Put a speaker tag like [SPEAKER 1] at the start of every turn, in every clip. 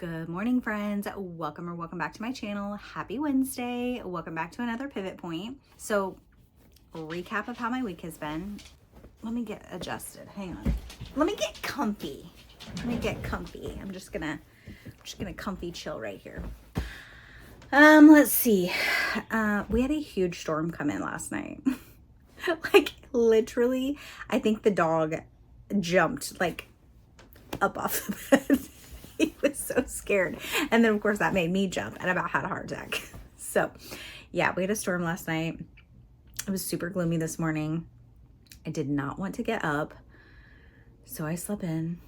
[SPEAKER 1] Good morning, friends. Welcome back to my channel. Happy Wednesday. Welcome back to another pivot point. So, recap of how my week has been. Let me get adjusted. Hang on. Let me get comfy. I'm just gonna comfy chill right here. Let's see. We had a huge storm come in last night. Like literally, I think the dog jumped like up off the bed. He was so scared. And then of course that made me jump and about had a heart attack. So yeah, we had a storm last night. It was super gloomy this morning. I did not want to get up. So I slept in.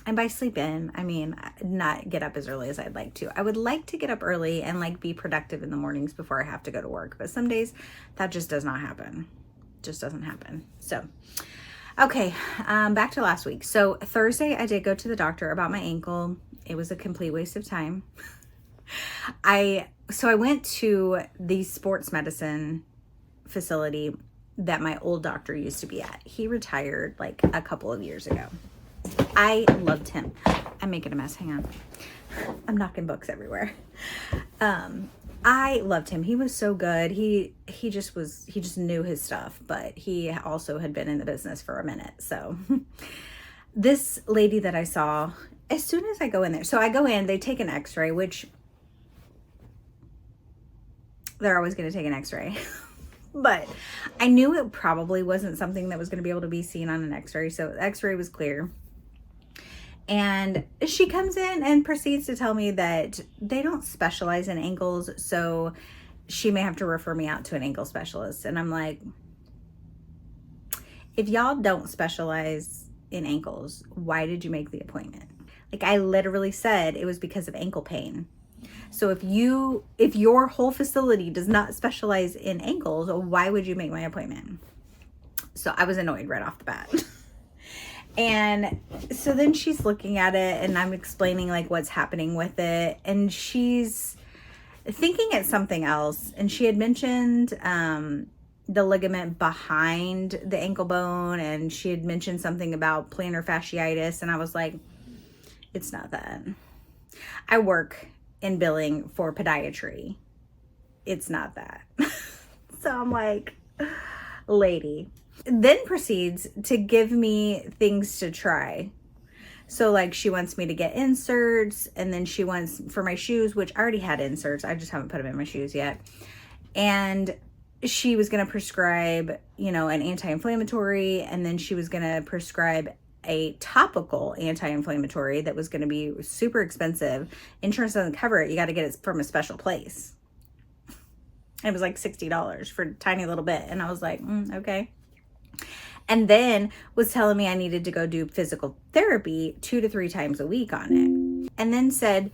[SPEAKER 1] And by sleep in, I mean not get up as early as I'd like to. I would like to get up early and like be productive in the mornings before I have to go to work. But some days that just does not happen. Just doesn't happen. So okay, back to last week. So Thursday, I did go to the doctor about my ankle. It was a complete waste of time. I went to the sports medicine facility that my old doctor used to be at. He retired like a couple of years ago. I loved him. I'm making a mess. Hang on. I'm knocking books everywhere. I loved him. He was so good. He just knew his stuff, but he also had been in the business for a minute. So this lady that I saw, as soon as I go in there, so I go in, they take an x-ray, which they're always going to take an x-ray, but I knew it probably wasn't something that was going to be able to be seen on an x-ray. So the x-ray was clear. And she comes in and proceeds to tell me that they don't specialize in ankles, so she may have to refer me out to an ankle specialist. And I'm like, if y'all don't specialize in ankles, why did you make the appointment? Like I literally said it was because of ankle pain. So if your whole facility does not specialize in ankles, why would you make my appointment? So I was annoyed right off the bat. And so then she's looking at it and I'm explaining like what's happening with it. And she's thinking it's something else. And she had mentioned the ligament behind the ankle bone. And she had mentioned something about plantar fasciitis. And I was like, it's not that. I work in billing for podiatry. It's not that. So I'm like, lady. Then proceeds to give me things to try. So like she wants me to get inserts, and then she wants for my shoes, which I already had inserts. I just haven't put them in my shoes yet. And she was going to prescribe, an anti-inflammatory, and then she was going to prescribe a topical anti-inflammatory that was going to be super expensive. Insurance doesn't cover it. You got to get it from a special place. It was like $60 for a tiny little bit. And I was like, okay. And then was telling me I needed to go do physical therapy 2 to 3 times a week on it. And then said,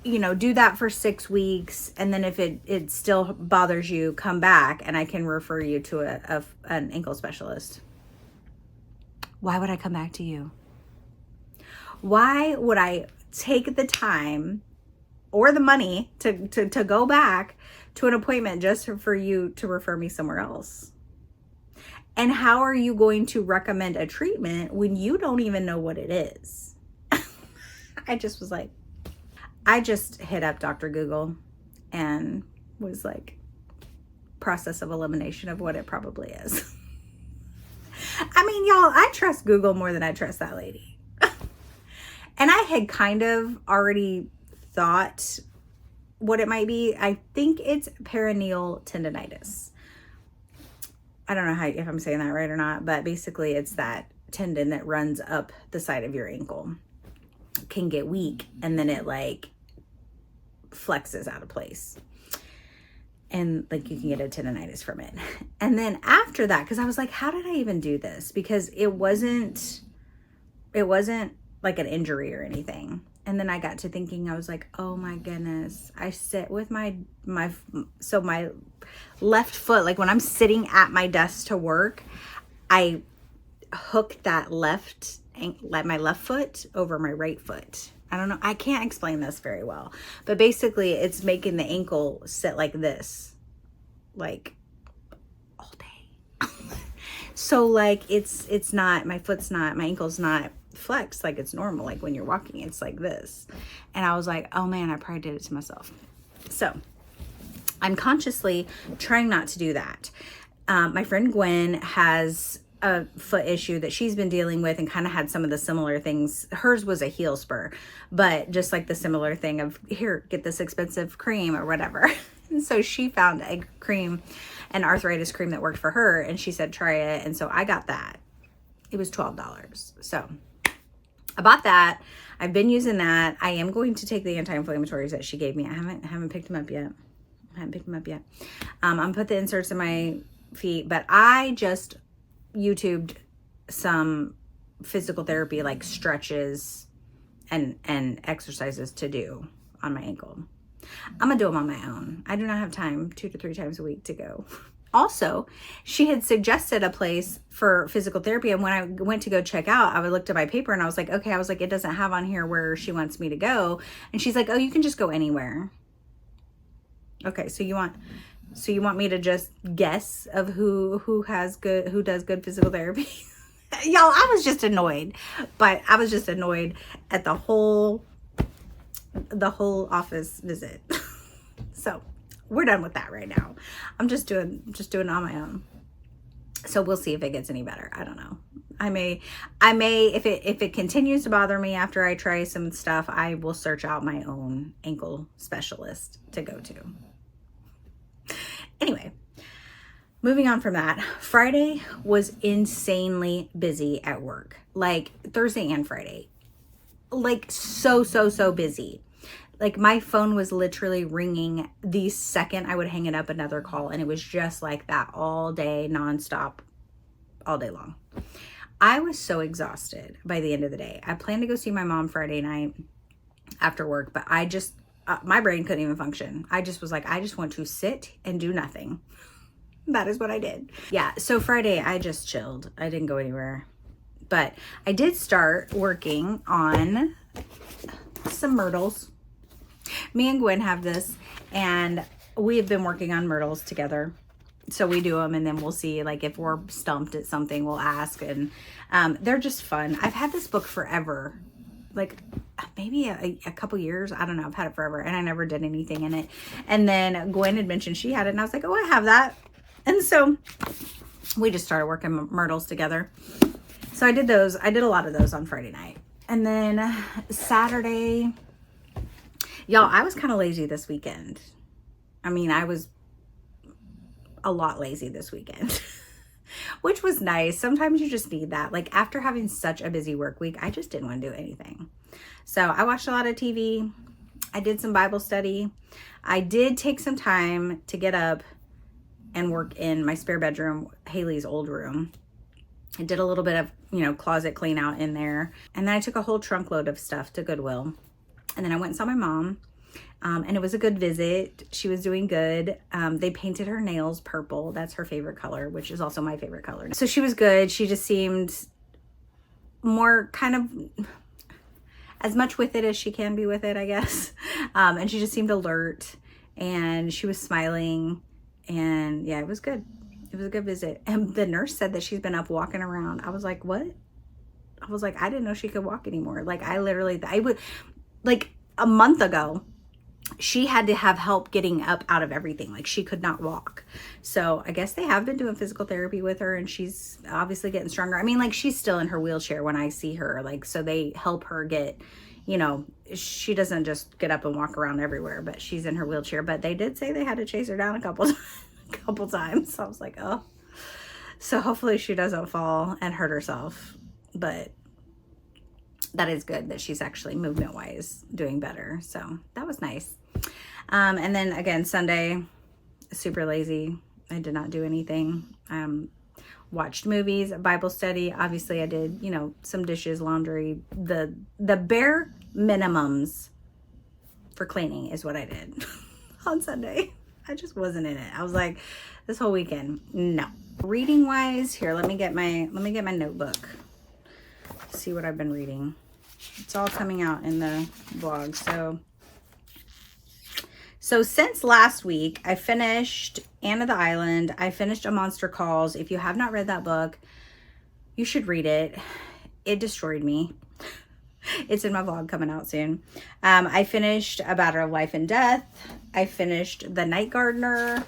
[SPEAKER 1] do that for 6 weeks. And then if it still bothers you, come back and I can refer you to an ankle specialist. Why would I come back to you? Why would I take the time or the money to go back to an appointment just for you to refer me somewhere else? And how are you going to recommend a treatment when you don't even know what it is? I just was like, I just hit up Dr. Google and was like, process of elimination of what it probably is. I mean, y'all, I trust Google more than I trust that lady. And I had kind of already thought what it might be. I think it's peroneal tendonitis. I don't know if I'm saying that right or not, but basically it's that tendon that runs up the side of your ankle can get weak and then it like flexes out of place. And like you can get a tendonitis from it. And then after that, because I was like, how did I even do this? Because it wasn't like an injury or anything. And then I got to thinking, I was like, oh my goodness. I sit with my left foot, like when I'm sitting at my desk to work, I hook my left foot over my right foot. I don't know. I can't explain this very well, but basically it's making the ankle sit like this, like all day. So like my ankle's not flex like it's normal. Like when you're walking, it's like this. And I was like, oh man, I probably did it to myself. So I'm consciously trying not to do that. My friend Gwen has a foot issue that she's been dealing with and kind of had some of the similar things. Hers was a heel spur, but just like the similar thing of, here, get this expensive cream or whatever. And so she found a cream, an arthritis cream that worked for her, and she said, try it. And so I got that. It was $12. So I bought that. I've been using that. I am going to take the anti-inflammatories that she gave me. I haven't picked them up yet. I'm gonna put the inserts in my feet, but I just YouTubed some physical therapy, like stretches and exercises to do on my ankle. I'm gonna do them on my own. I do not have time 2 to 3 times a week to go. Also, she had suggested a place for physical therapy, and when I went to go check out, I looked at my paper and I was like, okay, it doesn't have on here where she wants me to go. And she's like, oh, you can just go anywhere. Okay, so you want me to just guess of who does good physical therapy? Y'all, I was just annoyed. But I was just annoyed at the whole office visit. So we're done with that right now. I'm just doing it on my own. So we'll see if it gets any better. I don't know. I may if it continues to bother me after I try some stuff, I will search out my own ankle specialist to go to. Anyway, moving on from that, Friday was insanely busy at work. Like Thursday and Friday. Like so busy. Like my phone was literally ringing the second I would hang it up another call, and it was just like that all day, nonstop, all day long. I was so exhausted by the end of the day. I planned to go see my mom Friday night after work, but I just, my brain couldn't even function. I just was like, I just want to sit and do nothing. That is what I did. Yeah, so Friday I just chilled. I didn't go anywhere. But I did start working on some myrtles. Me and Gwen have this, and we have been working on myrtles together. So we do them, and then we'll see, like, if we're stumped at something, we'll ask. And they're just fun. I've had this book forever, like maybe a couple years. I don't know. I've had it forever, and I never did anything in it. And then Gwen had mentioned she had it, and I was like, oh, I have that. And so we just started working myrtles together. So I did those. I did a lot of those on Friday night. And then Saturday, y'all, I was kind of lazy this weekend. I mean, I was a lot lazy this weekend, which was nice. Sometimes you just need that. Like after having such a busy work week, I just didn't want to do anything. So I watched a lot of TV. I did some Bible study. I did take some time to get up and work in my spare bedroom, Haley's old room. I did a little bit of, closet clean out in there. And then I took a whole trunk load of stuff to Goodwill. And then I went and saw my mom. And it was a good visit. She was doing good. They painted her nails purple. That's her favorite color, which is also my favorite color. So she was good. She just seemed more kind of as much with it as she can be with it, I guess. And she just seemed alert, and she was smiling, and yeah, it was good. It was a good visit. And the nurse said that she's been up walking around. I was like, what? I was like, I didn't know she could walk anymore. Like I would, like a month ago, she had to have help getting up out of everything. Like she could not walk. So I guess they have been doing physical therapy with her, and she's obviously getting stronger. I mean, like she's still in her wheelchair when I see her, like, so they help her get, she doesn't just get up and walk around everywhere, but she's in her wheelchair. But they did say they had to chase her down a couple times. So I was like, oh, so hopefully she doesn't fall and hurt herself. But that is good that she's actually movement wise doing better. So that was nice. And then again, Sunday, super lazy. I did not do anything. Watched movies, Bible study. Obviously I did, some dishes, laundry, the bare minimums for cleaning is what I did on Sunday. I just wasn't in it. I was like, this whole weekend, no. Reading wise, here, let me get my notebook. See what I've been reading. It's all coming out in the vlog. So since last week, I finished Anne of the Island. I finished A Monster Calls. If you have not read that book, you should read it. it destroyed me. It's in my vlog coming out soon. I finished A Matter of Life and Death. I finished The Night Gardener.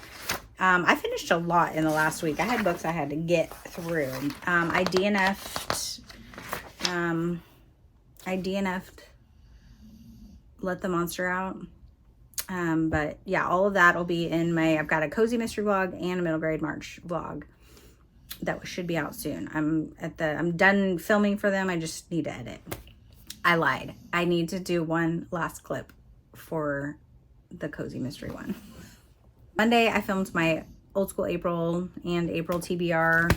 [SPEAKER 1] I finished a lot in the last week. I had books I had to get through. I DNF'd Let the Monster Out. But yeah, all of that will be in I've got a cozy mystery vlog and a middle grade March vlog that should be out soon. I'm done filming for them. I just need to edit. I lied. I need to do one last clip for the cozy mystery one. Monday, I filmed my Old School April and April TBR.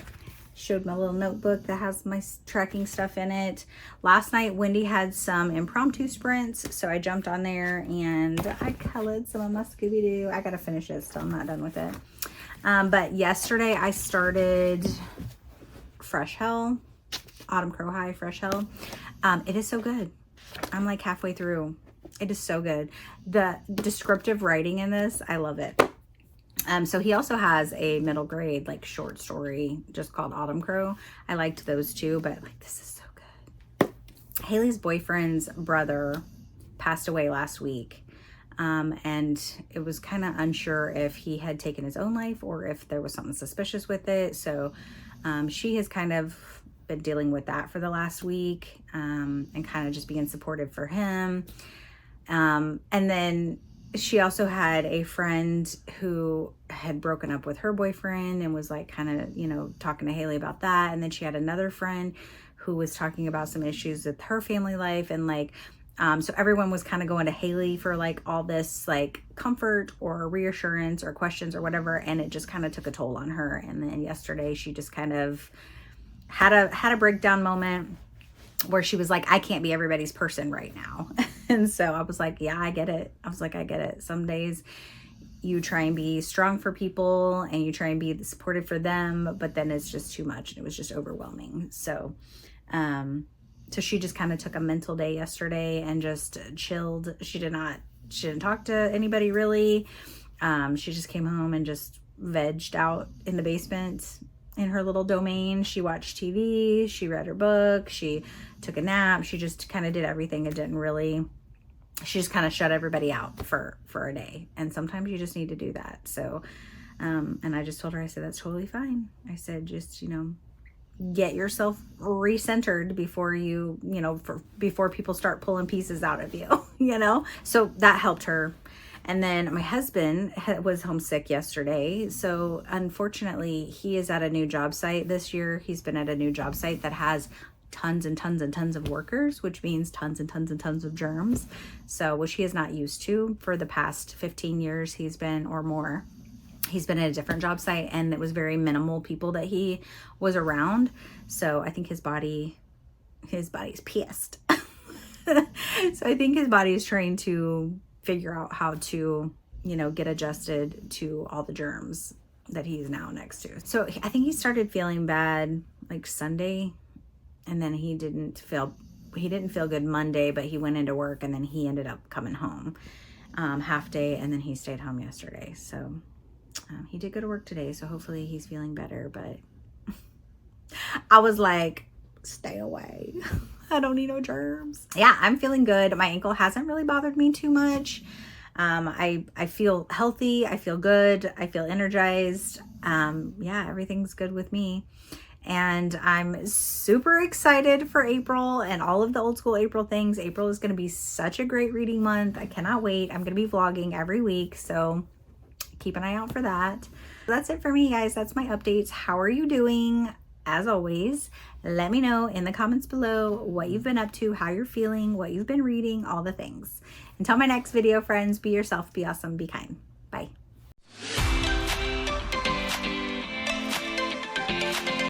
[SPEAKER 1] Showed my little notebook that has my tracking stuff in it. Last night, Wendy had some impromptu sprints, so I jumped on there and I colored some of my Scooby-Doo. I gotta finish it, so I'm not done with it. But yesterday, I started Fresh Hell, Autumn Crow High Fresh Hell. It is so good. I'm like halfway through. It is so good. The descriptive writing in this, I love it. So he also has a middle grade like short story just called Autumn Crow. I liked those too, but like this is so good. Haley's boyfriend's brother passed away last week. And it was kind of unsure if he had taken his own life or if there was something suspicious with it. So she has kind of been dealing with that for the last week, and kind of just being supportive for him. And then she also had a friend who had broken up with her boyfriend and was like kind of, you know, talking to Haley about that. And then she had another friend who was talking about some issues with her family life. And like, so everyone was kind of going to Haley for like all this like comfort or reassurance or questions or whatever. And it just kind of took a toll on her. And then yesterday she just kind of had a breakdown moment where she was like, I can't be everybody's person right now. And so I was like, yeah, I get it. I was like, I get it. Some days you try and be strong for people and you try and be supportive for them, but then it's just too much and it was just overwhelming. So, so she just kind of took a mental day yesterday and just chilled. She didn't talk to anybody really. She just came home and just vegged out in the basement in her little domain. She watched TV, she read her book, she took a nap, she just kind of did everything. She just kind of shut everybody out for a day. And sometimes you just need to do that. So, and I just told her, I said, that's totally fine. I said, just, you know, get yourself recentered before before people start pulling pieces out of you, you know? So that helped her. And then my husband was homesick yesterday. So unfortunately, he is at a new job site this year. He's been at a new job site that has tons and tons and tons of workers, which means tons and tons and tons of germs. So, which he is not used to for the past 15 years he's been or more. He's been at a different job site and it was very minimal people that he was around. So I think his body's pissed. So I think his body is trying to figure out how to, you know, get adjusted to all the germs that he's now next to. So I think he started feeling bad like Sunday, and then he didn't feel good Monday, but he went into work and then he ended up coming home half day, and then he stayed home yesterday. So he did go to work today, so hopefully he's feeling better, but I was like, stay away. I don't need no germs. Yeah, I'm feeling good. My ankle hasn't really bothered me too much. I feel healthy. I feel good. I feel energized. Yeah, everything's good with me. And I'm super excited for April and all of the Old School April things. April is going to be such a great reading month. I cannot wait. I'm going to be vlogging every week, so keep an eye out for that. That's it for me, guys. That's my updates. How are you doing? As always, let me know in the comments below what you've been up to, how you're feeling, what you've been reading, all the things. Until my next video, friends, be yourself, be awesome, be kind.